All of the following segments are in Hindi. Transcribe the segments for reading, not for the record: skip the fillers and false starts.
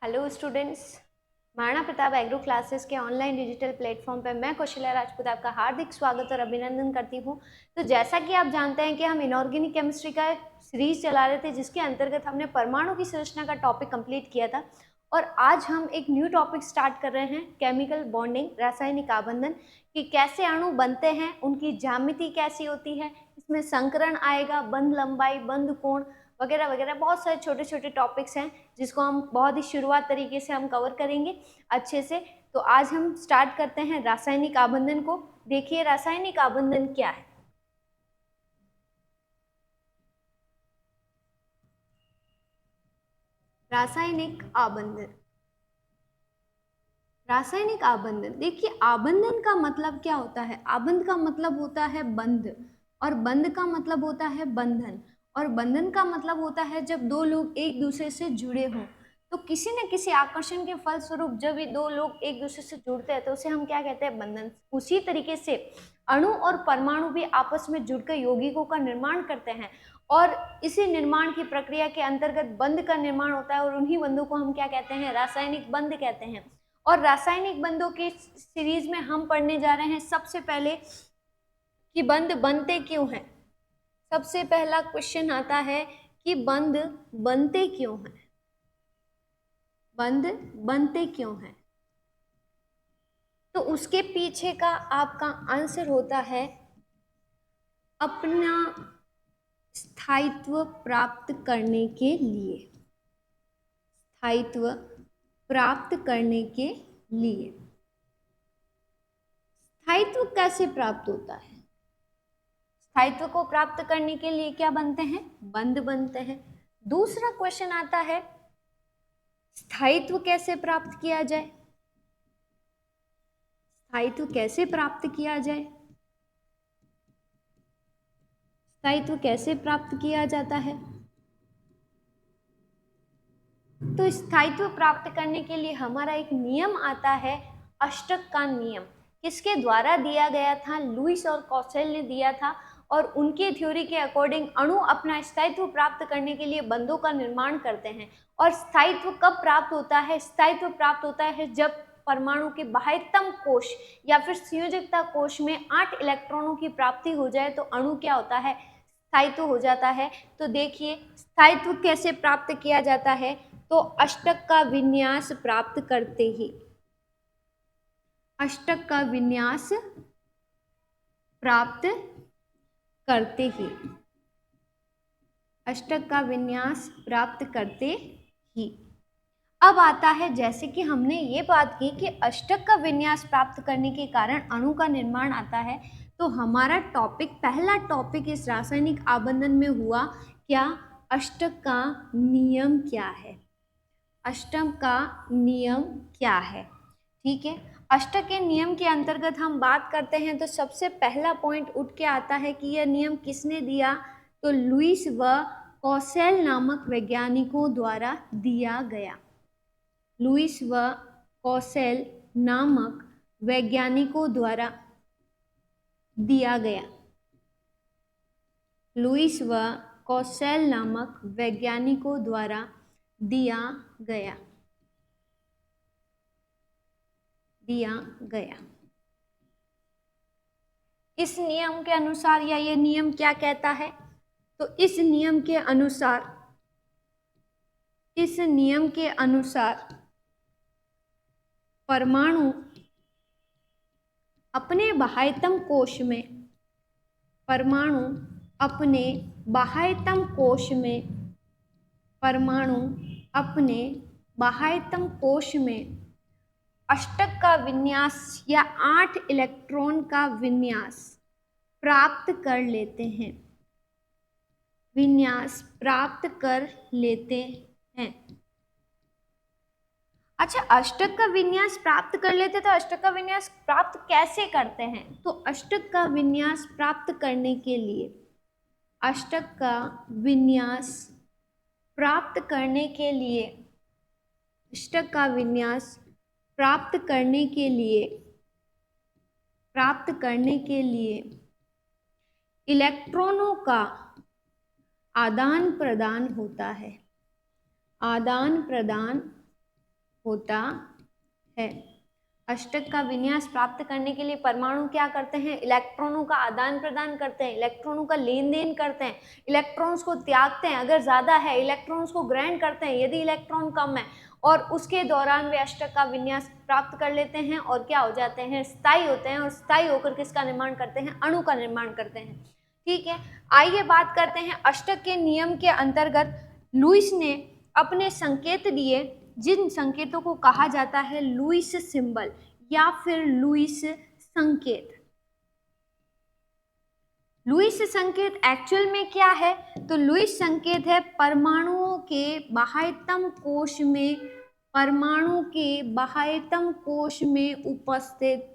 Hello students, Maharana Pratap agro classes के ऑनलाइन डिजिटल प्लेटफॉर्म पर मैं कौशल्या राजपूत आपका हार्दिक स्वागत और अभिनंदन करती हूँ। तो जैसा कि आप जानते हैं कि हम इनऑर्गेनिक केमिस्ट्री का सीरीज चला रहे थे, जिसके अंतर्गत हमने परमाणु की संरचना का टॉपिक कंप्लीट किया था और आज हम एक न्यू टॉपिक स्टार्ट कर रहे हैं, केमिकल बॉन्डिंग, रासायनिक आबंधन, कि कैसे अणु बनते हैं, उनकी ज्यामिति कैसी होती है, इसमें संकरण आएगा, बंध लंबाई, बंध कोण वगैरह वगैरह, बहुत सारे छोटे छोटे टॉपिक्स हैं जिसको हम बहुत ही शुरुआत तरीके से हम कवर करेंगे अच्छे से। तो आज हम स्टार्ट करते हैं रासायनिक आबंधन को। देखिए रासायनिक आबंधन क्या है। रासायनिक आबंधन, रासायनिक आबंधन, देखिए आबंधन का मतलब क्या होता है। आबंध का मतलब होता है बंध, और बंध का मतलब होता है बंधन, और बंधन का मतलब होता है जब दो लोग एक दूसरे से जुड़े हों। तो किसी न किसी आकर्षण के फलस्वरूप जब ये दो लोग एक दूसरे से जुड़ते हैं तो उसे हम क्या कहते हैं, बंधन। उसी तरीके से अणु और परमाणु भी आपस में जुड़कर यौगिकों का निर्माण करते हैं, और इसी निर्माण की प्रक्रिया के अंतर्गत बंध का निर्माण होता है, और उन्हीं बंधों को हम क्या कहते हैं, रासायनिक बंध कहते हैं। और रासायनिक बंधों की सीरीज में हम पढ़ने जा रहे हैं सबसे पहले कि बंध बनते क्यों हैं। सबसे पहला क्वेश्चन आता है कि बंध बनते क्यों हैं। बंध बनते क्यों हैं, तो उसके पीछे का आपका आंसर होता है अपना स्थायित्व प्राप्त करने के लिए। स्थायित्व प्राप्त करने के लिए। स्थायित्व कैसे प्राप्त होता है। स्थायित्व को प्राप्त करने के लिए क्या बनते हैं, बंध बनते हैं। दूसरा क्वेश्चन आता है स्थायित्व कैसे प्राप्त किया जाए। स्थायित्व कैसे प्राप्त किया जाए, स्थायित्व कैसे प्राप्त किया जाता है। तो स्थायित्व प्राप्त करने के लिए हमारा एक नियम आता है, अष्टक का नियम। किसके द्वारा दिया गया था, लुईस और कॉसेल ने दिया था, और उनके थ्योरी के अकॉर्डिंग अणु अपना स्थायित्व प्राप्त करने के लिए बंधों का निर्माण करते हैं। और स्थायित्व कब प्राप्त होता है, स्थायित्व प्राप्त होता है जब परमाणु के बाह्यतम कोश या फिर संयोजकता कोश में 8 इलेक्ट्रॉनों की प्राप्ति हो जाए तो अणु क्या होता है, स्थायित्व हो जाता है। तो देखिए स्थायित्व कैसे प्राप्त किया जाता है, तो अष्टक का विन्यास प्राप्त करते ही, अष्टक का विन्यास प्राप्त करते ही, अष्टक का विन्यास प्राप्त करते ही। अब आता है, जैसे कि हमने ये बात की कि अष्टक का विन्यास प्राप्त करने के कारण अणु का निर्माण आता है, तो हमारा टॉपिक, पहला टॉपिक इस रासायनिक आबंधन में हुआ क्या, अष्टक का नियम क्या है। अष्टक का नियम क्या है, ठीक है। अष्टक के नियम के अंतर्गत हम बात करते हैं तो सबसे पहला पॉइंट उठ के आता है कि यह नियम किसने दिया, तो लुईस व कॉसेल नामक वैज्ञानिकों द्वारा दिया गया। लुईस व कॉसेल नामक वैज्ञानिकों द्वारा दिया गया। लुईस व कॉसेल नामक वैज्ञानिकों द्वारा दिया गया, दिया गया। इस नियम के अनुसार, या ये नियम क्या कहता है, तो इस नियम के अनुसार, इस नियम के अनुसार परमाणु अपने बाह्यतम कोश में, परमाणु अपने बाह्यतम कोश में, परमाणु अपने बाह्यतम कोश में अष्टक का विन्यास या 8 इलेक्ट्रॉन का विन्यास प्राप्त कर लेते हैं, विन्यास प्राप्त कर लेते हैं। अच्छा, अष्टक का विन्यास प्राप्त कर लेते, तो अष्टक का विन्यास प्राप्त कैसे करते हैं, तो अष्टक का विन्यास प्राप्त करने के लिए, अष्टक का विन्यास प्राप्त करने के लिए, अष्टक का विन्यास प्राप्त करने के लिए, प्राप्त करने के लिए इलेक्ट्रॉनों का आदान प्रदान होता है, आदान प्रदान होता है। अष्टक का विन्यास प्राप्त करने के लिए परमाणु क्या करते हैं? इलेक्ट्रॉनों का आदान प्रदान करते हैं, इलेक्ट्रॉनों का लेन देन करते हैं, इलेक्ट्रॉन्स को त्यागते हैं, अगर ज्यादा है इलेक्ट्रॉन्स को ग्रहण करते हैं यदि इलेक्ट्रॉन कम है, और उसके दौरान वे अष्टक का विन्यास प्राप्त कर लेते हैं और क्या हो जाते हैं? स्थायी होते हैं, और स्थायी होकर किसका निर्माण करते हैं? अणु का निर्माण करते हैं। ठीक है, आइए बात करते हैं अष्टक के नियम के अंतर्गत लुईस ने अपने संकेत दिए, जिन संकेतों को कहा जाता है लुईस सिंबल या फिर लुईस संकेत। लुईस संकेत एक्चुअल में क्या है? तो लुईस संकेत है परमाणुओं के बाह्यतम कोश में, परमाणु के बाह्यतम कोश में उपस्थित,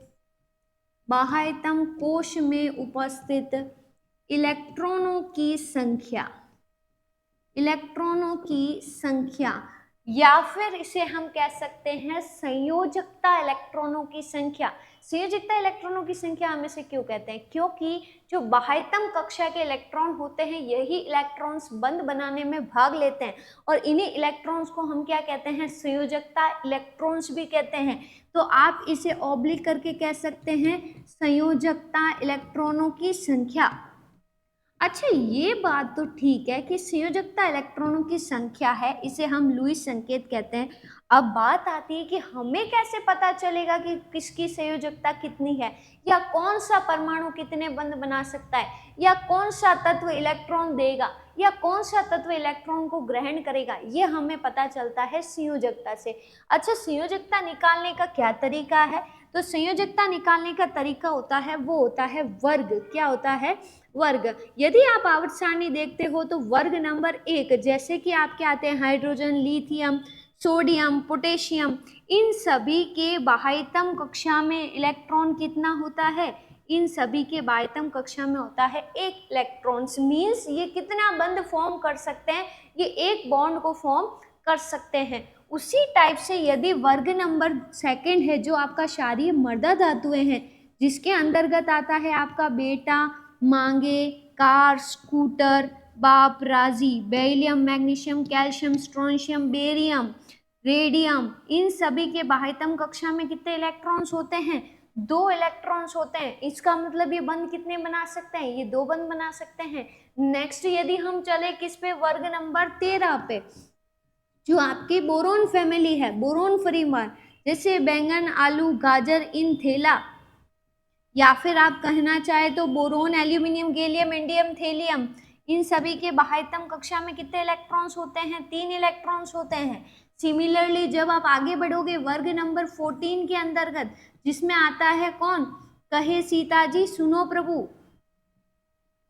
बाह्यतम कोश में उपस्थित इलेक्ट्रॉनों की संख्या, इलेक्ट्रॉनों की संख्या, या फिर इसे हम कह सकते हैं संयोजकता इलेक्ट्रॉनों की संख्या। संयोजकता इलेक्ट्रॉनों की संख्या हम इसे क्यों कहते हैं? क्योंकि जो बाह्यतम कक्षा के इलेक्ट्रॉन होते हैं यही इलेक्ट्रॉन्स बंध बनाने में भाग लेते हैं, और इन्हीं इलेक्ट्रॉन्स को हम क्या कहते हैं? संयोजकता इलेक्ट्रॉन्स भी कहते हैं। तो आप इसे ऑब्लिक करके कह सकते हैं संयोजकता इलेक्ट्रॉनों की संख्या। अच्छा, ये बात तो ठीक है कि संयोजकता इलेक्ट्रॉनों की संख्या है, इसे हम लुईस संकेत कहते हैं। अब बात आती है कि हमें कैसे पता चलेगा कि किसकी संयोजकता कितनी है, या कौन सा परमाणु कितने बंध बना सकता है, या कौन सा तत्व इलेक्ट्रॉन देगा, या कौन सा तत्व इलेक्ट्रॉन को ग्रहण करेगा, ये हमें पता चलता है संयोजकता से। अच्छा, संयोजकता निकालने का क्या तरीका है? तो संयोजकता निकालने का तरीका होता है, वो होता है वर्ग। क्या होता है? वर्ग। यदि आप आवर्त सारणी देखते हो तो वर्ग नंबर 1, जैसे कि आपके आते हैं हाइड्रोजन, लिथियम, सोडियम, पोटेशियम, इन सभी के बाह्यतम कक्षा में इलेक्ट्रॉन कितना होता है? इन सभी के बाह्यतम कक्षा में होता है 1 इलेक्ट्रॉन। मीन्स ये कितना बंध फॉर्म कर सकते हैं? ये एक बॉन्ड को फॉर्म कर सकते हैं। उसी टाइप से यदि वर्ग नंबर 2 है, जो आपका क्षारीय मृदा धातुएं हैं, जिसके अंतर्गत आता है आपका बेटा, मांगे, कार, स्कूटर, बाप, राजी, beryllium, magnesium, calcium, strontium, barium, radium, इन सभी के बाह्यतम कक्षा में कितने इलेक्ट्रॉन्स होते हैं? 2 इलेक्ट्रॉन्स होते हैं। इसका मतलब ये बंध कितने बना सकते हैं? ये 2 बंध बना सकते हैं। नेक्स्ट यदि हम चले किस पे? वर्ग नंबर 13 पे, जो आपकी बोरोन फैमिली है, बोरोन परिवार, जैसे बैंगन, आलू, गाजर, इन थैला, या फिर आप कहना चाहे तो boron, aluminium, gallium, indium, thallium, इन सभी के बाह्यतम कक्षा में कितने इलेक्ट्रॉन्स होते हैं? 3 इलेक्ट्रॉन्स होते हैं। सिमिलरली जब आप आगे बढ़ोगे वर्ग नंबर 14 के अंतर्गत, जिसमें आता है कौन? कहे सीता जी सुनो प्रभु,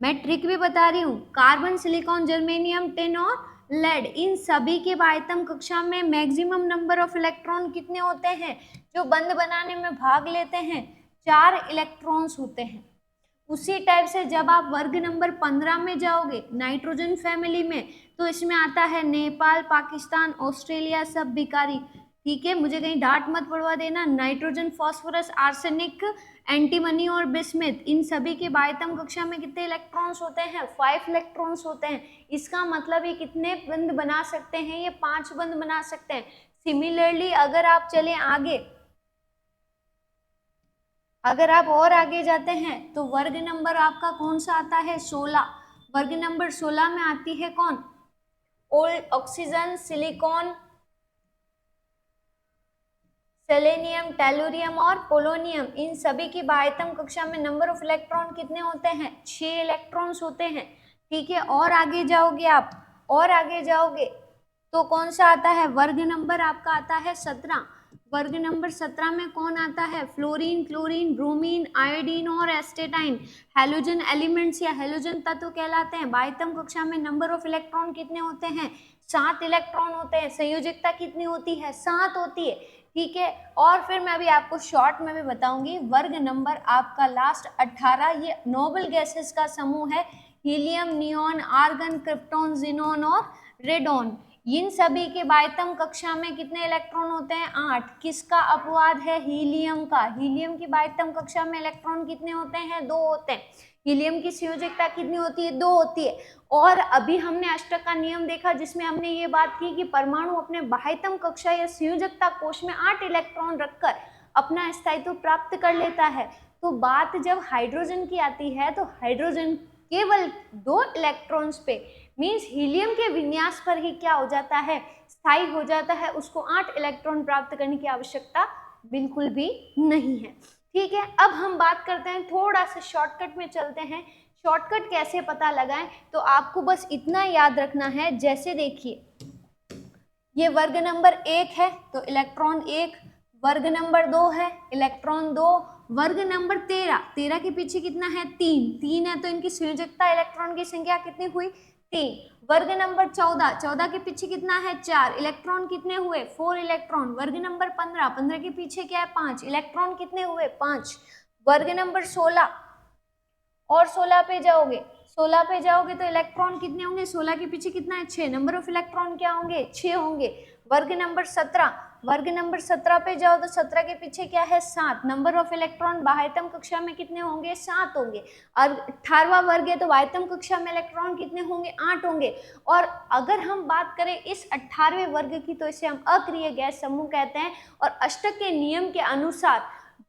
मैं ट्रिक भी बता रही हूँ। कार्बन, सिलिकॉन, जर्मेनियम, टिन और लेड, इन सभी के बाह्यतम कक्षा में मैक्सिमम नंबर ऑफ इलेक्ट्रॉन कितने होते हैं जो बंध बनाने में भाग लेते हैं? 4 इलेक्ट्रॉन्स होते हैं। उसी टाइप से जब आप वर्ग नंबर 15 में जाओगे नाइट्रोजन फैमिली में, तो इसमें आता है नेपाल, पाकिस्तान, ऑस्ट्रेलिया, सब भिखारी। ठीक है, मुझे कहीं डांट मत पड़वा देना। नाइट्रोजन, फास्फोरस, आर्सेनिक, एंटीमनी और बिस्मिथ, इन सभी के बाह्यतम कक्षा में कितने इलेक्ट्रॉन्स होते हैं? 5 इलेक्ट्रॉन्स होते हैं। इसका मतलब ये कितने बंध बना सकते हैं? ये 5 बंध बना सकते हैं। सिमिलरली अगर आप चले आगे, अगर आप और आगे जाते हैं तो वर्ग नंबर आपका कौन सा आता है? 16। वर्ग नंबर 16 में आती है कौन? ऑक्सीजन, सिलिकॉन, सेलेनियम, टेलुरियम और पोलोनियम, इन सभी की बाह्यतम कक्षा में नंबर ऑफ इलेक्ट्रॉन कितने होते हैं? 6 इलेक्ट्रॉन्स होते हैं। ठीक है, और आगे जाओगे आप, और आगे जाओगे तो कौन सा आता है? वर्ग नंबर आपका आता है 17। वर्ग नंबर 17 में कौन आता है? फ्लोरीन, क्लोरीन, ब्रोमीन, आयोडीन और एस्टेटाइन, हैलोजन एलिमेंट्स या हैलोजन तत्व कहलाते हैं। बाह्यतम कक्षा में नंबर ऑफ इलेक्ट्रॉन कितने होते हैं? 7 इलेक्ट्रॉन होते हैं। संयोजकता कितनी होती है? 7 होती है। ठीक है, और फिर मैं अभी आपको शॉर्ट में भी बताऊंगी। वर्ग नंबर आपका लास्ट 18, ये नोबल गैसेस का समूह है, helium, neon, argon, krypton, xenon और रेडॉन। इन सभी के बाह्यतम कक्षा में कितने इलेक्ट्रॉन होते हैं? 8। किसका अपवाद है? हीलियम का। हीलियम की बाह्यतम कक्षा में इलेक्ट्रॉन कितने होते हैं? 2 होते हैं। हीलियम की संयोजकता कितनी होती है? 2 होती है। और अभी हमने अष्टक का नियम देखा जिसमें हमने ये बात की कि परमाणु अपने बाह्यतम कक्षा या संयोजकता कोश में 8 इलेक्ट्रॉन रखकर अपना स्थायित्व प्राप्त कर लेता है। तो बात जब हाइड्रोजन की आती है तो हाइड्रोजन केवल 2 इलेक्ट्रॉन्स पे मीन्स हीलियम के विन्यास पर ही क्या हो जाता है? स्थायी हो जाता है। उसको 8 इलेक्ट्रॉन प्राप्त करने की आवश्यकता बिल्कुल भी नहीं है। ठीक है, अब हम बात करते हैं, थोड़ा सा शॉर्टकट में चलते हैं। शॉर्टकट कैसे पता लगाएं? तो आपको बस इतना याद रखना है, जैसे देखिए ये वर्ग नंबर 1 है तो इलेक्ट्रॉन 1, वर्ग नंबर 2 है इलेक्ट्रॉन 2, वर्ग नंबर 13 के पीछे कितना है? 3 है तो इनकी संयोजकता इलेक्ट्रॉन की संख्या कितनी हुई? 3। वर्ग नंबर 14 के पीछे कितना है? 4, इलेक्ट्रॉन कितने हुए? 4 इलेक्ट्रॉन। वर्ग नंबर 15 के पीछे क्या है? 5, इलेक्ट्रॉन कितने हुए? 5। वर्ग नंबर 16 और 16 पे जाओगे तो इलेक्ट्रॉन कितने होंगे? 16 के पीछे कितना है? 6। नंबर ऑफ इलेक्ट्रॉन क्या होंगे? 6 होंगे। वर्ग नंबर 17 पे जाओ तो 17 के पीछे क्या है? 7। नंबर ऑफ इलेक्ट्रॉन बाह्यतम कक्षा में कितने होंगे? 7 होंगे। और 18वां वर्ग है तो बाह्यतम कक्षा में इलेक्ट्रॉन कितने होंगे? 8 होंगे। और अगर हम बात करें इस 18वें वर्ग की तो इसे हम अक्रिय गैस समूह कहते हैं। और अष्टक के नियम के अनुसार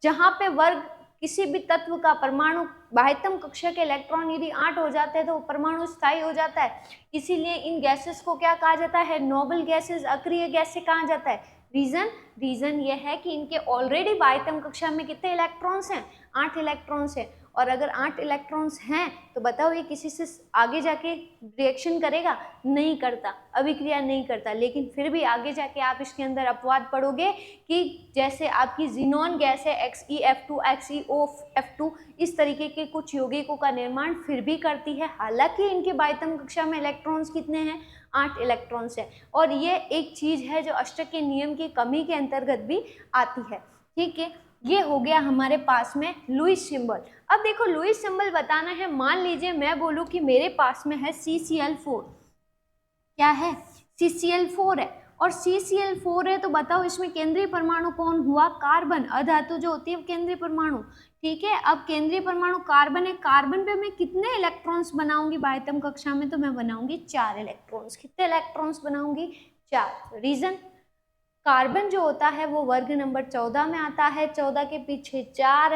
जहाँ पे वर्ग किसी भी तत्व का परमाणु बाह्यतम कक्षा के इलेक्ट्रॉन यदि 8 हो जाते हैं तो परमाणु स्थायी हो जाता है। इसीलिए इन गैसेस को क्या कहा जाता है? नोबल गैसेस, अक्रिय गैस से कहा जाता है। रीजन ये है कि इनके ऑलरेडी बाह्यतम कक्षा में कितने इलेक्ट्रॉन्स हैं? 8 इलेक्ट्रॉन्स हैं। और अगर 8 इलेक्ट्रॉन्स हैं तो बताओ ये किसी से आगे जाके रिएक्शन करेगा? नहीं करता, अभिक्रिया नहीं करता। लेकिन फिर भी आगे जाके आप इसके अंदर अपवाद पढ़ोगे कि जैसे आपकी जिनोन गैस है XeF2, XeOF2, इस तरीके के कुछ यौगिकों का निर्माण फिर भी करती है। हालांकि इनके बाह्यतम कक्षा में इलेक्ट्रॉन्स कितने हैं? 8 इलेक्ट्रॉन्स है। और ये एक चीज है जो अष्टक के नियम की कमी के अंतर्गत भी आती है। ठीक है, ये हो गया हमारे पास में लुईस सिंबल। अब देखो लुईस सिंबल बताना है। मान लीजिए मैं बोलूं कि मेरे पास में है CCl4। क्या है? CCl4 है। और CCl4 है तो बताओ इसमें केंद्रीय परमाणु कौन हुआ? कार्बन। अधातु जो होती है केंद्रीय परमाणु। ठीक है, अब केंद्रीय परमाणु कार्बन है। कार्बन पे मैं कितने इलेक्ट्रॉन्स बनाऊंगी बाह्यतम कक्षा में? तो मैं बनाऊंगी 4 इलेक्ट्रॉन्स। कितने इलेक्ट्रॉन्स बनाऊंगी? 4। रीजन, कार्बन जो होता है वो वर्ग नंबर 14 में आता है। 14 के पीछे 4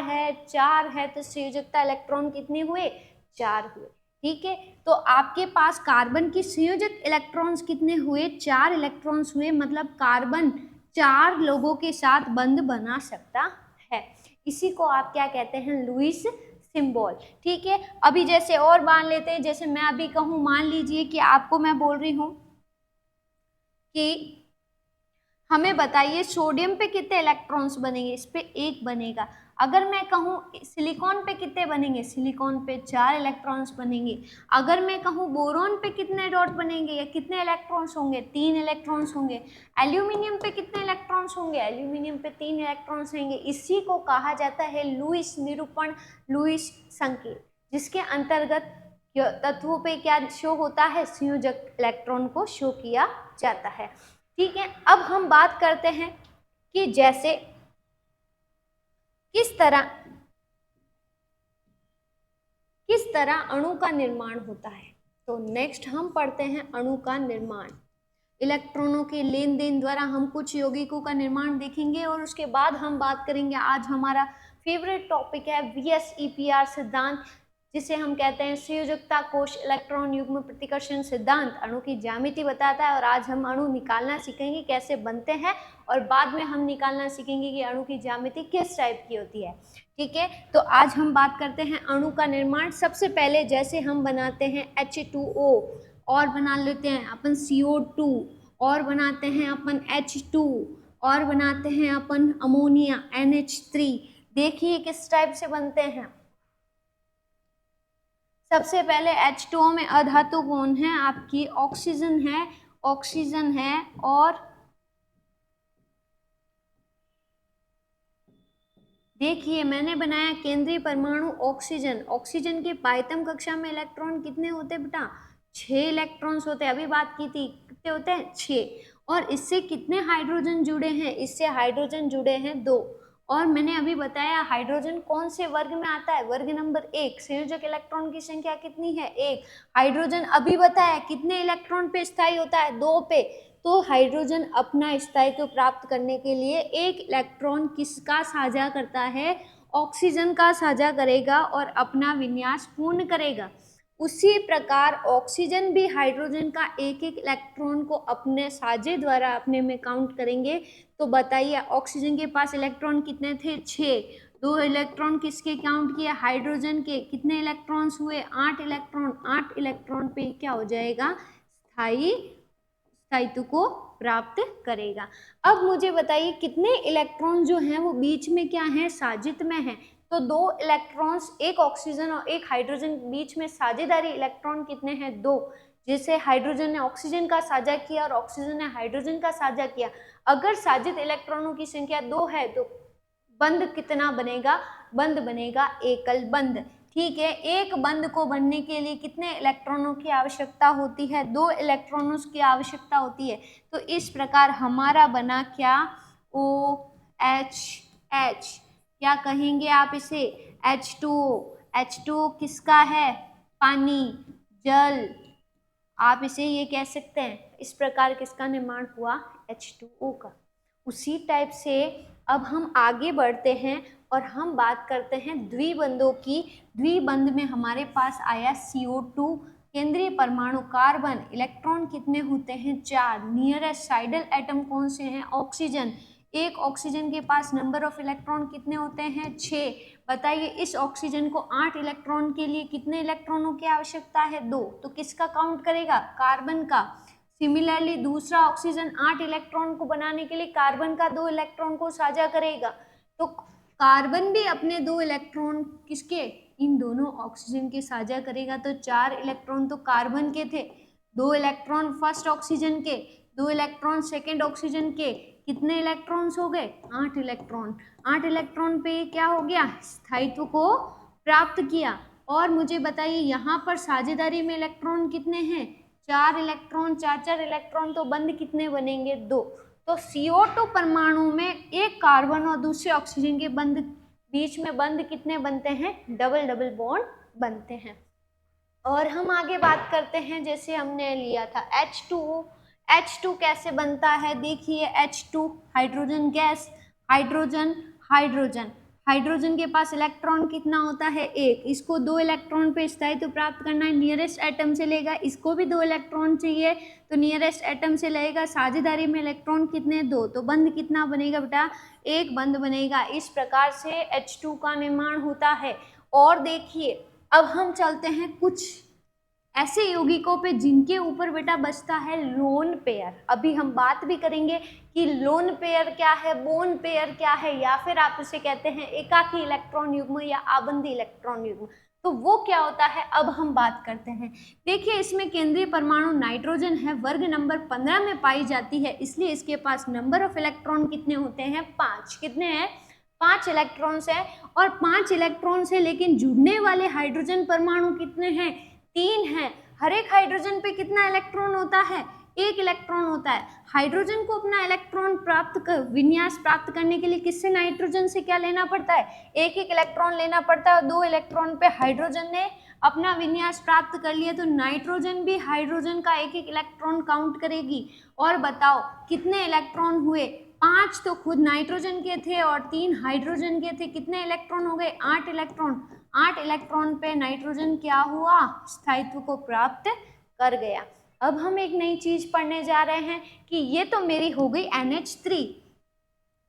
है तो संयोजकता इलेक्ट्रॉन कितने हुए? 4 हुए। ठीक है, तो आपके पास कार्बन की संयोजक इलेक्ट्रॉन्स कितने हुए? 4 इलेक्ट्रॉन्स हुए। मतलब कार्बन 4 लोगों के साथ बंध बना सकता है। इसी को आप क्या कहते हैं? Lewis symbol. ठीक है, अभी जैसे और मान लेते हैं, जैसे मैं अभी कहूँ, मान लीजिए कि आपको मैं बोल रही हूँ कि हमें बताइए सोडियम पे कितने इलेक्ट्रॉन्स बनेंगे? इस पे 1 बनेगा। अगर मैं कहूँ सिलिकॉन पे कितने बनेंगे? सिलिकॉन पे 4 इलेक्ट्रॉन्स बनेंगे। अगर मैं कहूँ बोरोन पे कितने डॉट बनेंगे या कितने इलेक्ट्रॉन्स होंगे? 3 इलेक्ट्रॉन्स होंगे। एल्यूमिनियम पे कितने इलेक्ट्रॉन्स होंगे? एल्यूमिनियम पे 3 इलेक्ट्रॉन्स होंगे। इसी को कहा जाता है लुईस निरूपण, लुईस संकेत, जिसके अंतर्गत तत्वों पे क्या शो होता है? संयोजक इलेक्ट्रॉन को शो किया जाता है। ठीक है, अब हम बात करते हैं कि जैसे किस तरह अणु का निर्माण होता है। तो नेक्स्ट हम पढ़ते हैं अणु का निर्माण। इलेक्ट्रॉनों के लेन देन द्वारा हम कुछ यौगिकों का निर्माण देखेंगे और उसके बाद हम बात करेंगे, आज हमारा फेवरेट टॉपिक है VSEPR सिद्धांत, जिसे हम कहते हैं संयोजकता कोश इलेक्ट्रॉन युग्म प्रतिकर्षण सिद्धांत। अणु की ज्यामिति बताता है और आज हम अणु निकालना सीखेंगे कैसे बनते हैं, और बाद में हम निकालना सीखेंगे कि अणु की ज्यामिति किस टाइप की होती है। ठीक है, तो आज हम बात करते हैं अणु का निर्माण। सबसे पहले जैसे हम बनाते हैं H2O, और बना लेते हैं अपन CO2, और बनाते हैं अपन H2, और बनाते हैं अपन अमोनिया NH3। देखिए किस टाइप से बनते हैं। सबसे पहले H2O में अधातु कौन है? आपकी ऑक्सीजन है और देखिए मैंने बनाया केंद्रीय परमाणु ऑक्सीजन। ऑक्सीजन के बाह्यतम कक्षा में इलेक्ट्रॉन कितने होते बेटा? 6 इलेक्ट्रॉन्स होते हैं, अभी बात की थी कितने होते हैं 6। और इससे कितने हाइड्रोजन जुड़े हैं, इससे हाइड्रोजन जुड़े हैं 2। और मैंने अभी बताया हाइड्रोजन कौन से वर्ग में आता है, वर्ग नंबर 1। संयोजक इलेक्ट्रॉन की संख्या कितनी है 1। हाइड्रोजन अभी बताया कितने इलेक्ट्रॉन पे स्थायी होता है 2 पे। तो हाइड्रोजन अपना स्थायित्व प्राप्त करने के लिए एक इलेक्ट्रॉन किसका साझा करता है, ऑक्सीजन का साझा करेगा और अपना विन्यास पूर्ण करेगा। उसी प्रकार ऑक्सीजन भी हाइड्रोजन का एक एक इलेक्ट्रॉन को अपने साझे द्वारा अपने में काउंट करेंगे। तो बताइए ऑक्सीजन के पास इलेक्ट्रॉन कितने थे 6। 2 इलेक्ट्रॉन किसके काउंट किए, हाइड्रोजन के। कितने इलेक्ट्रॉन्स हुए 8 इलेक्ट्रॉन। 8 इलेक्ट्रॉन पे क्या हो जाएगा, स्थायित्व को प्राप्त करेगा। अब मुझे बताइए कितने इलेक्ट्रॉन जो हैं वो बीच में क्या हैं, साझित में हैं। तो 2 इलेक्ट्रॉन्स, एक ऑक्सीजन और एक हाइड्रोजन, बीच में साझेदारी इलेक्ट्रॉन कितने हैं 2। जैसे हाइड्रोजन ने ऑक्सीजन का साझा किया और ऑक्सीजन ने हाइड्रोजन का साझा किया। अगर साझित इलेक्ट्रॉनों की संख्या 2 है तो बंध कितना बनेगा, बंध बनेगा एकल बंध। ठीक है, एक बंध को बनने के लिए कितने इलेक्ट्रॉनों की आवश्यकता होती है, 2 इलेक्ट्रॉनों की आवश्यकता होती है। तो इस प्रकार हमारा बना क्या, OH। क्या कहेंगे आप इसे, H2O। H2O किसका है, पानी, जल, आप इसे ये कह सकते हैं। इस प्रकार किसका निर्माण हुआ, H2O का। उसी टाइप से अब हम आगे बढ़ते हैं और हम बात करते हैं द्विबंधों की। द्विबंध में हमारे पास आया CO2, केंद्रीय परमाणु कार्बन, इलेक्ट्रॉन कितने होते हैं 4। नियरेस्ट साइडल एटम कौन से हैं, ऑक्सीजन। एक ऑक्सीजन के पास नंबर ऑफ इलेक्ट्रॉन कितने होते हैं 6। बताइए इस ऑक्सीजन को 8 इलेक्ट्रॉन के लिए कितने इलेक्ट्रॉनों की आवश्यकता है 2। तो किसका काउंट करेगा, कार्बन का। सिमिलरली दूसरा ऑक्सीजन 8 इलेक्ट्रॉन को बनाने के लिए कार्बन का 2 इलेक्ट्रॉन को साझा करेगा। तो कार्बन भी अपने 2 इलेक्ट्रॉन किसके, इन दोनों ऑक्सीजन के साझा करेगा। तो 4 इलेक्ट्रॉन तो कार्बन के थे, 2 इलेक्ट्रॉन फर्स्ट ऑक्सीजन के, 2 इलेक्ट्रॉन सेकेंड ऑक्सीजन के। कितने इलेक्ट्रॉन्स हो गए, 8 इलेक्ट्रॉन। 8 इलेक्ट्रॉन पे क्या हो गया, स्थायित्व को प्राप्त किया। और मुझे बताइए यहाँ पर साझेदारी में इलेक्ट्रॉन कितने हैं, 4 इलेक्ट्रॉन। 4 इलेक्ट्रॉन तो बंध कितने बनेंगे 2। तो CO2 परमाणु में एक कार्बन और दूसरे ऑक्सीजन के बंध, बीच में बंध कितने बनते हैं, डबल डबल बॉन्ड बनते हैं। और हम आगे बात करते हैं, जैसे हमने लिया था H2O। H2 कैसे बनता है, देखिए H2 hydrogen gas, hydrogen hydrogen. Hydrogen के पास इलेक्ट्रॉन कितना होता है 1। इसको 2 इलेक्ट्रॉन पे स्थायित्व प्राप्त करना है, नियरेस्ट एटम से लेगा। इसको भी 2 इलेक्ट्रॉन चाहिए तो नियरेस्ट एटम से लेगा। साझेदारी में इलेक्ट्रॉन कितने 2, तो बंध कितना बनेगा बेटा, एक बंध बनेगा। इस प्रकार से H2 का निर्माण होता है। और देखिए अब हम चलते हैं कुछ ऐसे यौगिकों पे जिनके ऊपर बेटा बचता है लोन पेयर। अभी हम बात भी करेंगे कि लोन पेयर क्या है, बोन पेयर क्या है, या फिर आप इसे कहते हैं एकाकी इलेक्ट्रॉन युग्म या आबंधी इलेक्ट्रॉन युग्म। तो वो क्या होता है, अब हम बात करते हैं। देखिए इसमें केंद्रीय परमाणु नाइट्रोजन है, वर्ग नंबर 15 में पाई जाती है, इसलिए इसके पास नंबर ऑफ इलेक्ट्रॉन कितने होते हैं 5। कितने हैं, 5 इलेक्ट्रॉन्स है। और 5 इलेक्ट्रॉन से लेकिन जुड़ने वाले हाइड्रोजन परमाणु कितने हैं, 3 हैं। हर एक हाइड्रोजन पे कितना इलेक्ट्रॉन होता है, 1 इलेक्ट्रॉन होता है। हाइड्रोजन को अपना इलेक्ट्रॉन विन्यास प्राप्त करने के लिए किससे, नाइट्रोजन से क्या लेना पड़ता है, 1 इलेक्ट्रॉन लेना पड़ता है। 2 इलेक्ट्रॉन पे हाइड्रोजन ने अपना विन्यास प्राप्त कर लिया, तो नाइट्रोजन भी हाइड्रोजन का 1 इलेक्ट्रॉन काउंट करेगी। और बताओ कितने इलेक्ट्रॉन हुए, 5 तो खुद नाइट्रोजन के थे और 3 हाइड्रोजन के थे। कितने इलेक्ट्रॉन हो गए, 8 इलेक्ट्रॉन। 8 इलेक्ट्रॉन पे नाइट्रोजन क्या हुआ, स्थायित्व को प्राप्त कर गया। अब हम एक नई चीज पढ़ने जा रहे हैं कि ये तो मेरी हो गई NH3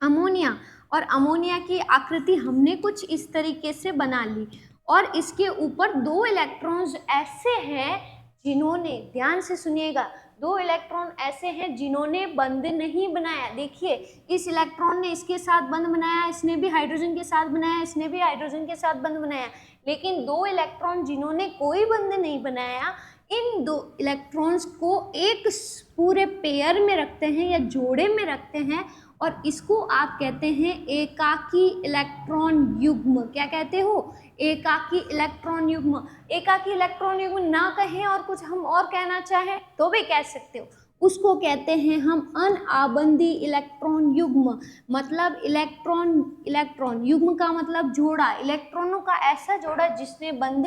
अमोनिया। और अमोनिया की आकृति हमने कुछ इस तरीके से बना ली और इसके ऊपर 2 इलेक्ट्रॉन्स ऐसे हैं जिन्होंने, ध्यान से सुनिएगा, 2 इलेक्ट्रॉन ऐसे हैं जिन्होंने बंध नहीं बनाया। देखिए इस इलेक्ट्रॉन ने इसके साथ बंध बनाया, इसने भी हाइड्रोजन के साथ बनाया, इसने भी हाइड्रोजन के साथ बंध बनाया। लेकिन 2 इलेक्ट्रॉन जिन्होंने कोई बंध नहीं बनाया, इन 2 इलेक्ट्रॉन्स को एक पूरे पेयर में रखते हैं या जोड़े में रखते हैं और इसको आप कहते हैं एकाकी इलेक्ट्रॉन युग्म। क्या कहते हो? एकाकी इलेक्ट्रॉन युग्म। एकाकी इलेक्ट्रॉन युग्म ना कहें और कुछ हम और कहना चाहें तो भी कह सकते हो, उसको कहते हैं हम अनआबंदी इलेक्ट्रॉन युग्म। मतलब इलेक्ट्रॉन युग्म का मतलब जोड़ा, इलेक्ट्रॉनों का ऐसा जोड़ा जिसने बंद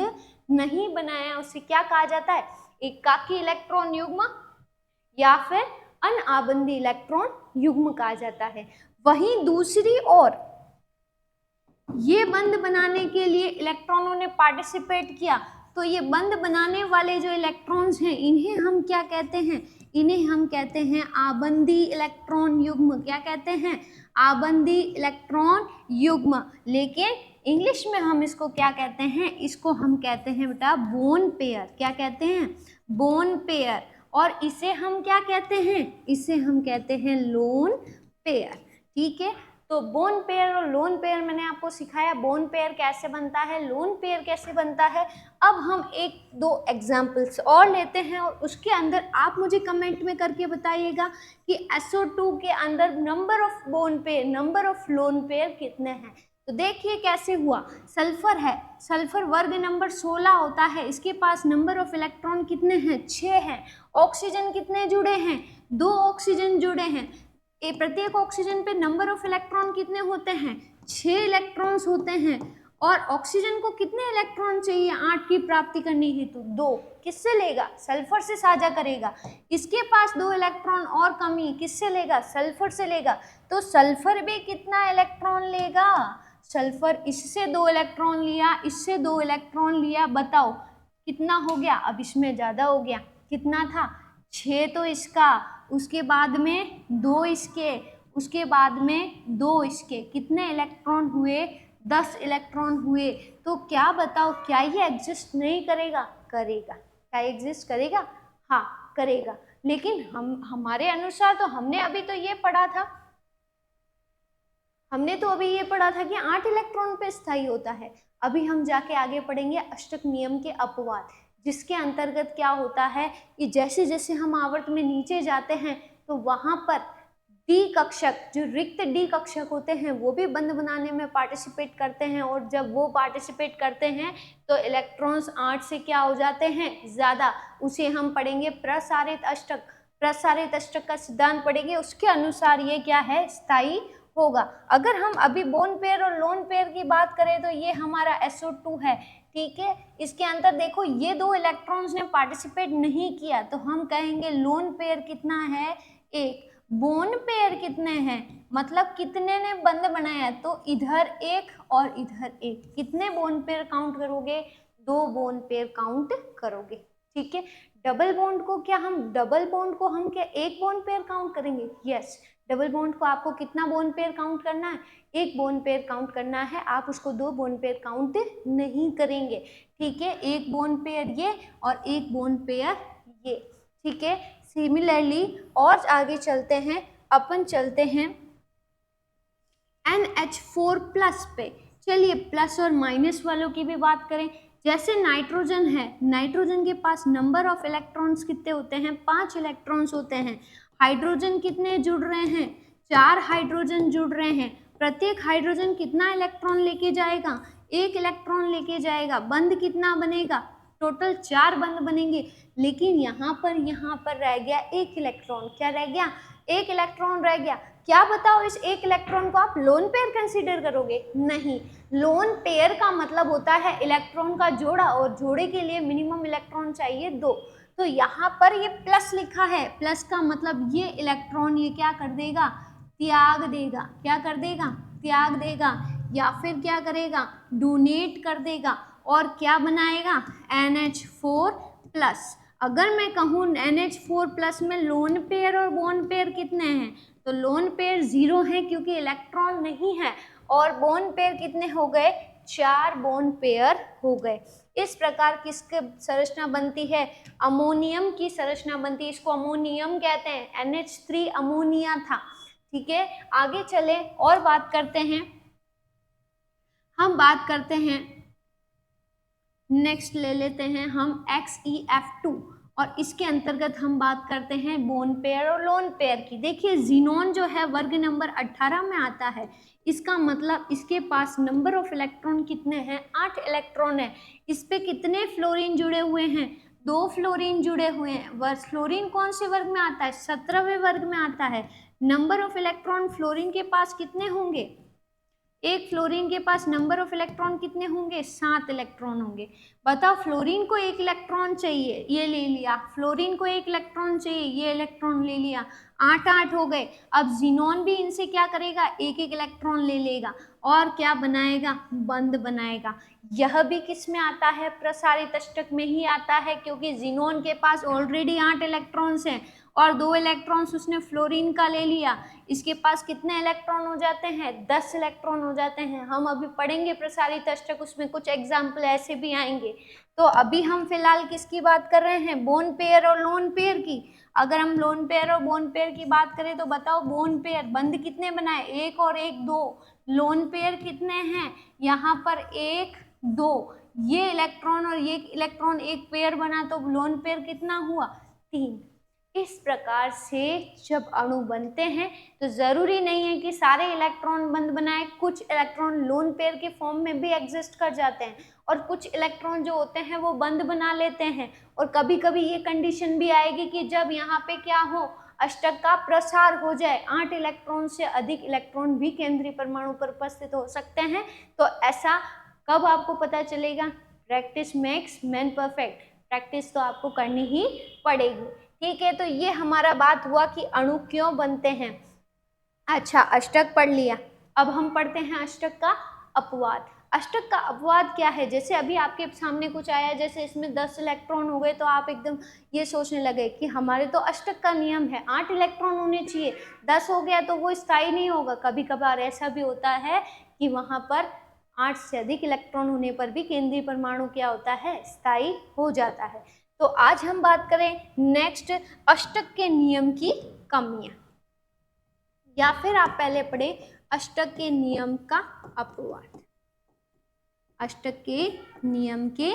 नहीं बनाया, उसे क्या कहा जाता है? एकाकी इलेक्ट्रॉन युग्म या फिर अनआबंदी इलेक्ट्रॉन युग्म कहा जाता है। वहीं दूसरी ओर ये बंद बनाने के लिए इलेक्ट्रॉनों ने पार्टिसिपेट किया, तो ये बंद बनाने वाले जो इलेक्ट्रॉन्स हैं इन्हें हम क्या कहते हैं? इन्हें हम कहते हैं आबंदी इलेक्ट्रॉन युग्म। क्या कहते हैं? आबंदी इलेक्ट्रॉन युग्म। लेकिन इंग्लिश में हम इसको क्या कहते हैं? इसको हम कहते हैं बेटा बोन पेयर। क्या कहते हैं? Bone pair. और इसे हम क्या कहते हैं? इसे हम कहते हैं लोन पेयर। ठीक है, तो बोन पेयर और लोन पेयर मैंने आपको सिखाया, बोन पेयर कैसे बनता है, लोन पेयर कैसे बनता है। अब हम एक दो एग्जाम्पल्स और लेते हैं और उसके अंदर आप मुझे कमेंट में करके बताइएगा कि SO2 के अंदर number of bone pair, number of lone pair कितने हैं। तो देखिए कैसे हुआ। सल्फर है, सल्फर वर्ग नंबर 16 होता है, इसके पास नंबर ऑफ इलेक्ट्रॉन कितने हैं? 6 हैं। ऑक्सीजन कितने जुड़े हैं? 2 ऑक्सीजन जुड़े हैं। प्रत्येक ऑक्सीजन पे नंबर ऑफ इलेक्ट्रॉन कितने होते हैं? 6 इलेक्ट्रॉन्स होते हैं। और ऑक्सीजन को कितने इलेक्ट्रॉन चाहिए 8 की प्राप्ति करने हेतु? 2। किससे लेगा? सल्फर से साझा करेगा। इसके पास 2 इलेक्ट्रॉन और कमी, किससे लेगा? सल्फर से लेगा। तो सल्फर भी कितना इलेक्ट्रॉन लेगा? सल्फर इससे 2 इलेक्ट्रॉन लिया, इससे 2 इलेक्ट्रॉन लिया, बताओ कितना हो गया? अब इसमें ज़्यादा हो गया। कितना था? 6 तो इसका, उसके बाद में 2 इसके, उसके बाद में 2 इसके, कितने इलेक्ट्रॉन हुए? 10 इलेक्ट्रॉन हुए। तो क्या बताओ, क्या ये एग्जिस्ट नहीं करेगा? करेगा। क्या एग्जिस्ट करेगा? हाँ करेगा। लेकिन हमारे अनुसार तो हमने अभी तो ये पढ़ा था, हमने तो अभी ये पढ़ा था कि 8 इलेक्ट्रॉन पे स्थायी होता है। अभी हम जाके आगे पढ़ेंगे अष्टक नियम के अपवाद, जिसके अंतर्गत क्या होता है कि जैसे जैसे हम आवर्त में नीचे जाते हैं तो वहां पर डी कक्षक, जो रिक्त डी कक्षक होते हैं, वो भी बंध बनाने में पार्टिसिपेट करते हैं। और जब वो पार्टिसिपेट करते हैं तो इलेक्ट्रॉन्स 8 से क्या हो जाते हैं? ज़्यादा। उसे हम पढ़ेंगे प्रसारित अष्टक। प्रसारित अष्टक का सिद्धांत पढ़ेंगे, उसके अनुसार ये क्या है? स्थायी होगा। अगर हम अभी बोन पेयर और लोन पेयर की बात करें तो ये हमारा SO2 है। ठीक है, इसके अंदर देखो ये 2 इलेक्ट्रॉन्स ने पार्टिसिपेट नहीं किया, तो हम कहेंगे लोन पेयर कितना है? 1। बोन पेयर कितने हैं? मतलब कितने ने बंध बनाया? तो इधर 1 और इधर 1। कितने बोन पेयर काउंट करोगे? 2 बोन पेयर काउंट करोगे। ठीक है, डबल बॉन्ड को क्या हम, डबल बॉन्ड को हम क्या 1 बोन पेयर काउंट करेंगे? यस, डबल बॉन्ड को आपको कितना बोन पेयर काउंट करना है? 1 बोन पेयर काउंट करना है। आप उसको 2 बोन पेयर काउंट नहीं करेंगे। ठीक है, 1 बोन पेयर ये और 1 बोन पेयर ये। ठीक है, सिमिलरली और आगे चलते हैं, अपन चलते हैं NH4+ पे। चलिए प्लस और माइनस वालों की भी बात करें। जैसे नाइट्रोजन है, नाइट्रोजन के पास नंबर ऑफ इलेक्ट्रॉन्स कितने होते हैं? 5 इलेक्ट्रॉन्स होते हैं। हाइड्रोजन कितने जुड़ रहे हैं? 4 हाइड्रोजन जुड़ रहे हैं। प्रत्येक हाइड्रोजन कितना इलेक्ट्रॉन लेके जाएगा? 1 इलेक्ट्रॉन लेके जाएगा। बंध कितना बनेगा? टोटल 4 बंध बनेंगे। लेकिन यहाँ पर रह गया 1 इलेक्ट्रॉन। क्या रह गया? 1 इलेक्ट्रॉन रह गया। क्या बताओ, इस 1 इलेक्ट्रॉन को आप लोन पेयर कंसीडर करोगे? नहीं। लोन पेयर का मतलब होता है इलेक्ट्रॉन का जोड़ा, और जोड़े के लिए मिनिमम इलेक्ट्रॉन चाहिए 2। तो यहाँ पर ये प्लस लिखा है, प्लस का मतलब ये इलेक्ट्रॉन ये क्या कर देगा? त्याग देगा। क्या कर देगा? त्याग देगा, या फिर क्या करेगा? डोनेट कर देगा। और क्या बनाएगा? NH4+। अगर मैं कहूँ NH4+ में लोन पेयर और बोन पेयर कितने हैं, तो लोन पेयर 0 है क्योंकि इलेक्ट्रॉन नहीं है। और बोन पेयर कितने हो गए? 4 बोन पेयर हो गए। इस प्रकार किसकी संरचना बनती है? अमोनियम की संरचना बनती है। इसको अमोनियम कहते हैं। NH3 अमोनिया था। ठीक है, आगे चले और बात करते हैं। हम बात करते हैं, नेक्स्ट ले लेते हैं हम XeF2। और इसके अंतर्गत हम बात करते हैं बोन पेयर और लोन पेयर की। देखिए जीनोन जो है वर्ग नंबर 18 में आता है। इसका मतलब इसके पास नंबर ऑफ इलेक्ट्रॉन कितने हैं, 8 इलेक्ट्रॉन है। इस पे कितने फ्लोरीन जुड़े हुए हैं, 2 फ्लोरीन जुड़े हुए हैं। फ्लोरीन कौन से वर्ग में आता है, 17वें वर्ग में आता है। नंबर ऑफ इलेक्ट्रॉन फ्लोरीन के पास कितने होंगे, एक फ्लोरीन के पास नंबर ऑफ इलेक्ट्रॉन कितने होंगे, 7 इलेक्ट्रॉन होंगे। बताओ फ्लोरीन को 1 इलेक्ट्रॉन चाहिए, ये ले लिया। फ्लोरीन को 1 इलेक्ट्रॉन चाहिए, ये इलेक्ट्रॉन ले लिया। 8 हो गए। अब जीनोन भी इनसे क्या करेगा, 1 इलेक्ट्रॉन ले लेगा और क्या बनाएगा, बंध बनाएगा। यह भी किस में आता है, प्रसारित अष्टक में ही आता है, क्योंकि जीनोन के पास ऑलरेडी 8 इलेक्ट्रॉन्स हैं और 2 इलेक्ट्रॉन्स उसने फ्लोरीन का ले लिया। इसके पास कितने इलेक्ट्रॉन हो जाते हैं, 10 इलेक्ट्रॉन हो जाते हैं। हम अभी पढ़ेंगे प्रसारित अष्टक, उसमें कुछ एग्जाम्पल ऐसे भी आएंगे। तो अभी हम फिलहाल किसकी बात कर रहे हैं, बोन पेयर और लोन पेयर की। अगर हम लोन पेयर और बोन पेयर की बात करें तो बताओ बोन पेयर बंध कितने बनाए, 1 और 1 2। लोन पेयर कितने हैं, यहाँ पर 1 2, ये इलेक्ट्रॉन और ये इलेक्ट्रॉन एक पेयर बना, तो लोन पेयर कितना हुआ, 3। इस प्रकार से जब अणु बनते हैं तो जरूरी नहीं है कि सारे इलेक्ट्रॉन बंध बनाए, कुछ इलेक्ट्रॉन लोन पेयर के फॉर्म में भी एग्जिस्ट कर जाते हैं और कुछ इलेक्ट्रॉन जो होते हैं वो बंध बना लेते हैं। और कभी कभी ये कंडीशन भी आएगी कि जब यहाँ पे क्या हो, अष्टक का प्रसार हो जाए, 8 इलेक्ट्रॉन से अधिक इलेक्ट्रॉन भी केंद्रीय परमाणु पर उपस्थित हो सकते हैं। तो ऐसा कब आपको पता चलेगा, practice makes man perfect, practice तो आपको करनी ही पड़ेगी। ठीक है, तो ये हमारा बात हुआ कि अणु क्यों बनते हैं। अच्छा, अष्टक पढ़ लिया, अब हम पढ़ते हैं अष्टक का अपवाद। अष्टक का अपवाद क्या है, जैसे अभी आपके सामने कुछ आया, जैसे इसमें 10 इलेक्ट्रॉन हो गए तो आप एकदम ये सोचने लगे कि हमारे तो अष्टक का नियम है 8 इलेक्ट्रॉन होने चाहिए, 10 हो गया तो वो स्थायी नहीं होगा। कभी कभार ऐसा भी होता है कि वहाँ पर 8 से अधिक इलेक्ट्रॉन होने पर भी केंद्रीय परमाणु क्या होता है, स्थायी हो जाता है। तो आज हम बात करें नेक्स्ट अष्टक के नियम की कमियां, या फिर आप पहले पढ़े अष्टक के नियम का अपवाद। अष्टक के नियम के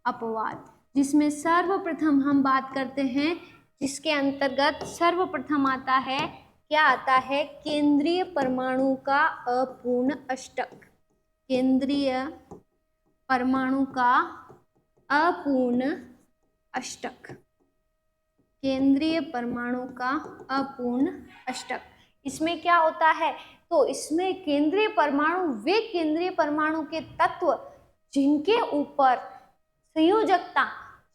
अपवाद, जिसमें सर्वप्रथम हम बात करते हैं, जिसके अंतर्गत सर्वप्रथम आता है, क्या आता है, केंद्रीय परमाणु का अपूर्ण अष्टक। केंद्रीय परमाणु का अपूर्ण अष्टक, केंद्रीय परमाणु का अपूर्ण अष्टक। इसमें क्या होता है, तो इसमें केंद्रीय परमाणु वे केंद्रीय परमाणु के तत्व जिनके ऊपर संयोजकता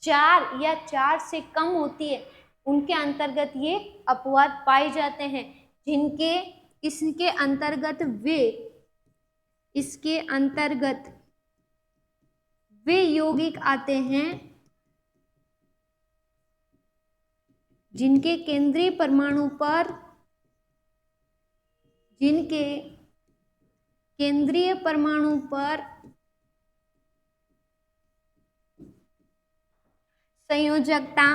4 या 4 से कम होती है, उनके अंतर्गत ये अपवाद पाए जाते हैं। जिनके इसके अंतर्गत वे यौगिक आते हैं जिनके केंद्रीय परमाणु पर संयोजकता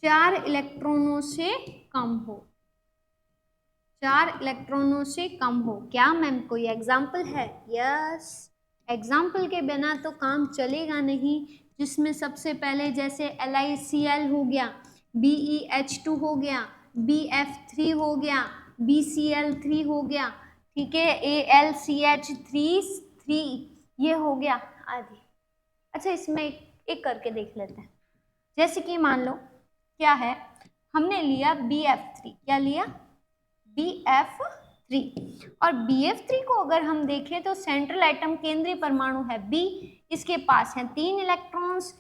4 इलेक्ट्रॉनों से कम हो, 4 इलेक्ट्रॉनों से कम हो। क्या मैम कोई एग्जाम्पल है? यस, एग्जाम्पल के बिना तो काम चलेगा नहीं। जिसमें सबसे पहले जैसे LiCl हो गया, BeH2 हो गया, BF3 हो गया, BCl3 हो गया, ठीक है, AlCH3 ये हो गया आदि। अच्छा, इसमें एक करके देख लेते हैं। जैसे कि मान लो क्या है, हमने लिया BF3, क्या लिया, BF3, और BF3 को अगर हम देखें तो सेंट्रल एटम केंद्रीय परमाणु है B, इसके पास है 3 इलेक्ट्रॉन्स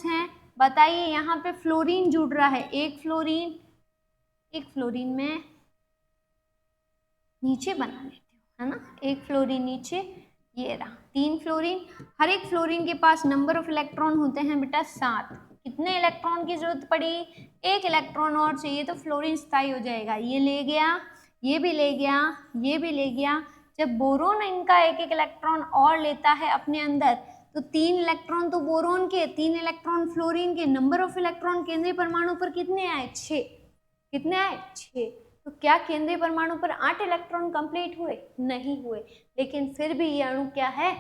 हैं। बताइए यहाँ पे फ्लोरीन जुड़ रहा है, एक फ्लोरीन में नीचे बना लेती हूँ, है ना, एक फ्लोरीन नीचे, ये रहा 3 फ्लोरीन। हर एक फ्लोरीन के पास नंबर ऑफ इलेक्ट्रॉन होते हैं बेटा 7। कितने इलेक्ट्रॉन की जरूरत पड़ी, 1 इलेक्ट्रॉन और चाहिए तो फ्लोरीन स्थायी हो जाएगा। ये ले गया, ये भी ले गया, ये भी ले गया। जब बोरोन इनका 1 इलेक्ट्रॉन और लेता है अपने अंदर, तो 3 इलेक्ट्रॉन तो बोरोन के, 3 इलेक्ट्रॉन फ्लोरीन के। नंबर ऑफ इलेक्ट्रॉन केंद्रीय परमाणु पर कितने आए, 6। कितने आए, 6। तो क्या केंद्रीय परमाणु पर 8 इलेक्ट्रॉन कंप्लीट हुए, नहीं हुए, लेकिन फिर भी ये अणु क्या है,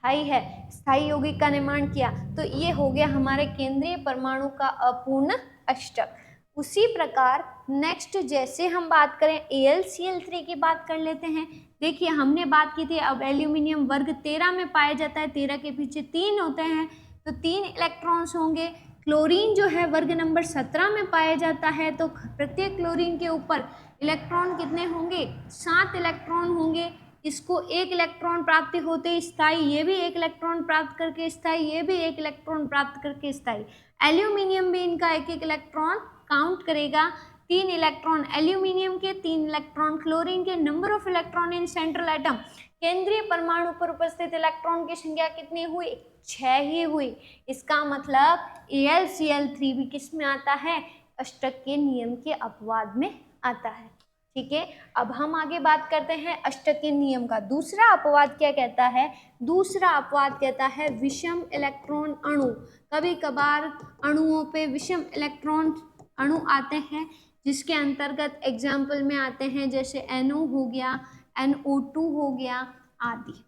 स्थाई है, स्थाई यौगिक का निर्माण किया, तो ये हो गया हमारे केंद्रीय परमाणु का अपूर्ण अष्टक। उसी प्रकार नेक्स्ट जैसे हम बात करें AlCl3 की बात कर लेते हैं। देखिए हमने बात की थी अब एल्यूमिनियम वर्ग 13 में पाया जाता है, 13 के पीछे 3 होते हैं तो 3 इलेक्ट्रॉन्स होंगे। क्लोरीन जो है वर्ग नंबर 17 में पाया जाता है, तो प्रत्येक क्लोरीन के ऊपर इलेक्ट्रॉन कितने होंगे, 7 इलेक्ट्रॉन होंगे। इसको 1 इलेक्ट्रॉन प्राप्त होते स्थाई, ये भी 1 इलेक्ट्रॉन प्राप्त करके स्थाई, ये भी 1 इलेक्ट्रॉन प्राप्त करके स्थाई। एल्यूमिनियम भी इनका 1-1 इलेक्ट्रॉन काउंट करेगा। 3 इलेक्ट्रॉन एल्यूमिनियम के, 3 इलेक्ट्रॉन क्लोरीन के। Number of electron in central atom, केंद्रीय परमाणु पर उपस्थित इलेक्ट्रॉन की संख्या कितनी हुई, 6 ही हुई। इसका मतलब AlCl3 भी किस में आता है, अष्टक के नियम के अपवाद में आता है। ठीक है, अब हम आगे बात करते हैं अष्टक के नियम का। दूसरा अपवाद क्या कहता है, दूसरा अपवाद कहता है विषम इलेक्ट्रॉन अणु। कभी कभार अणुओं पे विषम इलेक्ट्रॉन अणु आते हैं, जिसके अंतर्गत एग्जाम्पल में आते हैं जैसे NO हो गया, NO2 हो गया आदि।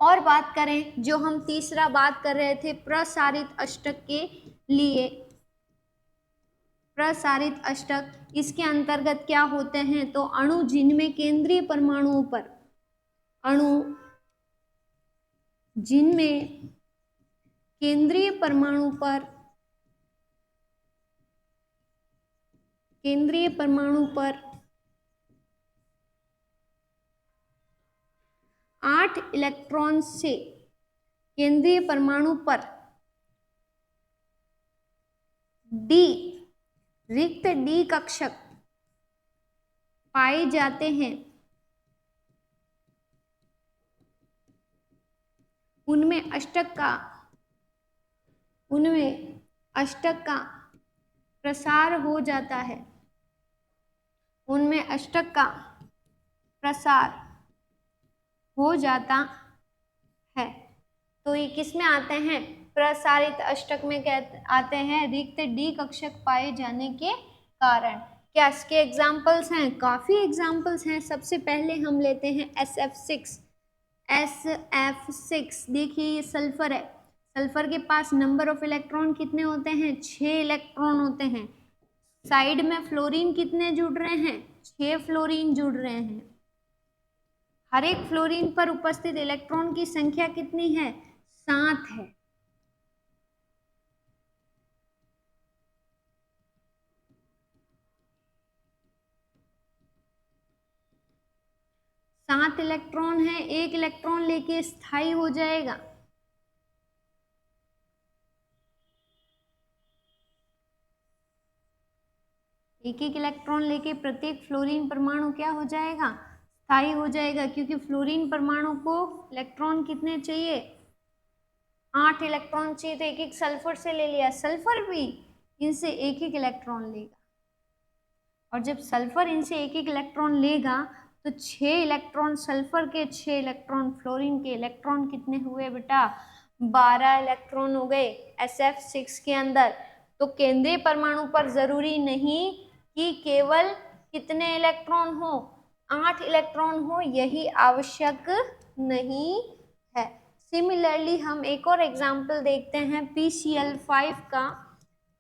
और बात करें जो हम तीसरा बात कर रहे थे प्रसारित अष्टक के लिए, प्रसारित अष्टक, इसके अंतर्गत क्या होते हैं, तो अणु जिनमें केंद्रीय परमाणुओं पर, अणु जिनमें केंद्रीय परमाणु पर, केंद्रीय परमाणु पर 8 इलेक्ट्रॉन से, केंद्रीय परमाणु पर डी, रिक्त डी कक्षक पाए जाते हैं, उनमें अष्टक का प्रसार हो जाता है, उनमें अष्टक का प्रसार हो जाता है। तो ये किस में आते हैं, प्रसारित अष्टक में आते हैं रिक्त डी कक्षक पाए जाने के कारण। क्या इसके एग्जाम्पल्स हैं, काफी एग्जाम्पल्स हैं। सबसे पहले हम लेते हैं SF6। SF6 देखिए ये सल्फर है, सल्फर के पास नंबर ऑफ इलेक्ट्रॉन कितने होते हैं, 6 इलेक्ट्रॉन होते हैं। साइड में फ्लोरीन कितने जुड़ रहे हैं, 6 फ्लोरीन जुड़ रहे हैं। हर एक फ्लोरीन पर उपस्थित इलेक्ट्रॉन की संख्या कितनी है, 7 है। सात इलेक्ट्रॉन है, 1 इलेक्ट्रॉन लेके स्थायी हो जाएगा। एक इलेक्ट्रॉन लेके प्रत्येक फ्लोरीन परमाणु क्या हो जाएगा, स्थायी हो जाएगा, क्योंकि फ्लोरीन परमाणु को इलेक्ट्रॉन कितने चाहिए, 8 इलेक्ट्रॉन चाहिए। तो 1-1 सल्फर से ले लिया, सल्फर भी इनसे 1-1 इलेक्ट्रॉन लेगा, और जब सल्फर इनसे 1-1 इलेक्ट्रॉन लेगा तो 6 इलेक्ट्रॉन सल्फर के, 6 इलेक्ट्रॉन फ्लोरीन के। इलेक्ट्रॉन कितने हुए बेटा, 12 इलेक्ट्रॉन हो गए SF6 के अंदर। तो केंद्रीय परमाणु पर जरूरी नहीं कि केवल कितने इलेक्ट्रॉन हो, 8 इलेक्ट्रॉन हो, यही आवश्यक नहीं है। सिमिलरली हम एक और एग्जाम्पल देखते हैं PCl5 का,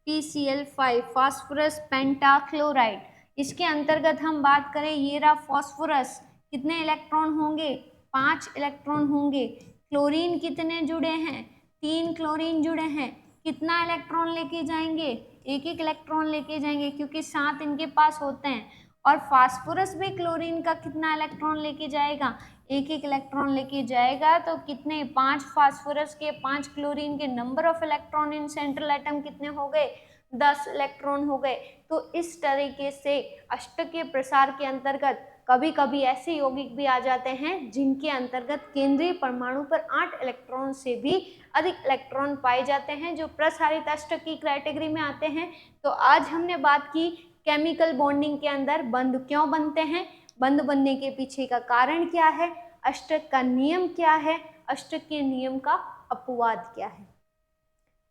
PCl5 फास्फोरस पेंटाक्लोराइड। इसके अंतर्गत हम बात करें, ये रहा फास्फोरस, कितने इलेक्ट्रॉन होंगे, 5 इलेक्ट्रॉन होंगे। क्लोरीन कितने जुड़े हैं, 3 क्लोरीन जुड़े हैं। कितना इलेक्ट्रॉन लेके जाएंगे, 1-1 इलेक्ट्रॉन लेके जाएंगे, क्योंकि 7 इनके पास होते हैं। और फास्फोरस भी क्लोरीन का कितना इलेक्ट्रॉन लेके जाएगा, 1-1 इलेक्ट्रॉन लेके जाएगा। तो कितने, 5 फास्फोरस के, 5 क्लोरीन के। Number of electron in central atom कितने हो गए, 10 इलेक्ट्रॉन हो गए। तो इस तरीके से अष्टकीय प्रसार के अंतर्गत कभी कभी ऐसे यौगिक भी आ जाते हैं जिनके अंतर्गत केंद्रीय परमाणु पर 8 इलेक्ट्रॉन से भी अधिक इलेक्ट्रॉन पाए जाते हैं, जो प्रसारित अष्टक की कैटेगरी में आते हैं। तो आज हमने बात की केमिकल बॉन्डिंग के अंदर बंध क्यों बनते हैं, बंध बनने के पीछे का कारण क्या है, अष्टक का नियम क्या है, अष्टक के नियम का अपवाद क्या है।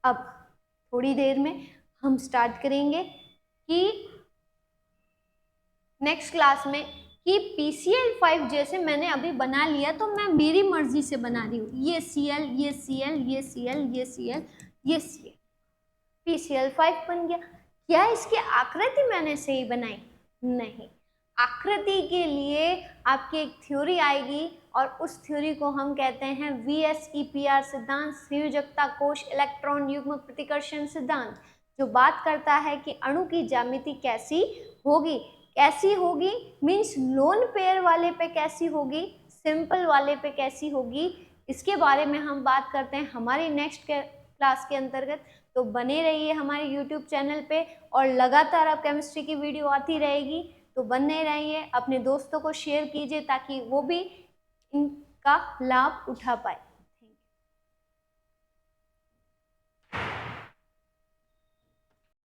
अब थोड़ी देर में हम स्टार्ट करेंगे कि नेक्स्ट क्लास में कि PCl5 जैसे मैंने अभी बना लिया तो मैं मेरी मर्जी से बना रही हूँ, ये Cl, ये Cl, ये Cl, ये Cl, ये Cl, PCl5 बन गया। क्या इसकी आकृति मैंने सही बनाई? नहीं। आकृति के लिए आपकी एक थ्योरी आएगी और उस थ्योरी को हम कहते हैं VSEPR सिद्धांत, संयोजकता कोश इलेक्ट्रॉन युग्म प्रतिकर्षण सिद्धांत, जो बात करता है कि अणु की ज्यामिति कैसी होगी। कैसी होगी मीन्स लोन पेयर वाले पे कैसी होगी, सिंपल वाले पे कैसी होगी, इसके बारे में हम बात करते हैं हमारी नेक्स्ट क्लास के अंतर्गत। तो बने रहिए हमारे YouTube चैनल पे और लगातार अब केमिस्ट्री की वीडियो आती रहेगी, तो बने रहिए, अपने दोस्तों को शेयर कीजिए ताकि वो भी इनका लाभ उठा पाए।